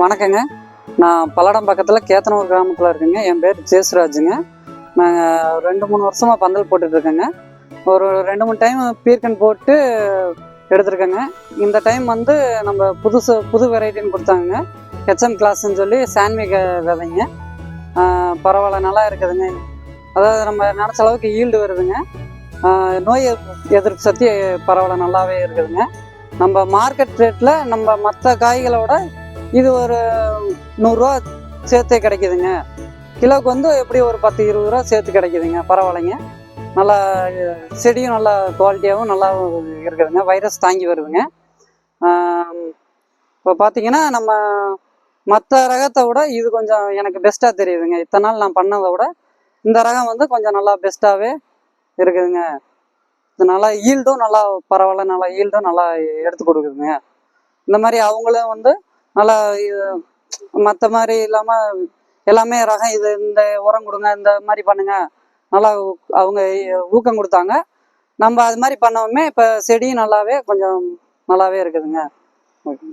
வணக்கங்க. நான் பல்லடம் பக்கத்தில் கேத்தனூர் கிராமத்தில் இருக்குங்க. என் பேர் ஜேசுராஜுங்க. நாங்கள் 2-3 வருஷமாக பந்தல் போட்டுட்ருக்கேங்க. ஒரு 2-3 டைம் பீர்க்கன் போட்டு எடுத்துருக்கேங்க. இந்த டைம் வந்து நம்ம புது வெரைட்டின்னு கொடுத்தாங்க. ஹெச்எம் கிளாஸ்ன்னு சொல்லி சான்மிக விதைங்க. பரவாயில்ல, நல்லா இருக்குதுங்க. அதாவது நம்ம நினச்ச அளவுக்கு ஈல்டு வருதுங்க. நோய் எதிர்ப்பு சக்தி பரவாயில்ல, நல்லாவே இருக்குதுங்க. நம்ம மார்க்கெட் ரேட்டில் நம்ம மற்ற காய்களோட இது ஒரு 100 ரூபா சேர்த்து கிடைக்குதுங்க. கிலோவுக்கு வந்து எப்படி ஒரு 10-20 ரூபா சேர்த்து கிடைக்குதுங்க. பரவாயில்லைங்க. நல்லா செடியும் நல்லா குவாலிட்டியாகவும் நல்லா இருக்குதுங்க. வைரஸ் தாங்கி வருதுங்க. இப்போ பார்த்தீங்கன்னா நம்ம மற்ற ரகத்தை விட இது கொஞ்சம் எனக்கு பெஸ்ட்டாக தெரியுதுங்க. இத்தனை நாள் நான் பண்ணதை விட இந்த ரகம் வந்து கொஞ்சம் நல்லா பெஸ்ட்டாகவே இருக்குதுங்க. இது நல்லா ஈல்டும் நல்லா பரவாயில்ல, நல்லா ஈல்டும் நல்லா எடுத்து கொடுக்குதுங்க. இந்த மாதிரி அவங்களும் வந்து நல்லா மற்ற மாதிரி இல்லாமல் எல்லாமே ரகம் இது இந்த உரம் கொடுங்க, இந்த மாதிரி பண்ணுங்க, நல்லா அவங்க ஊக்கம் கொடுத்தாங்க. நம்ம அது மாதிரி பண்ணவுமே இப்போ செடியும் நல்லாவே கொஞ்சம் நல்லாவே இருக்குதுங்க. ஓகே.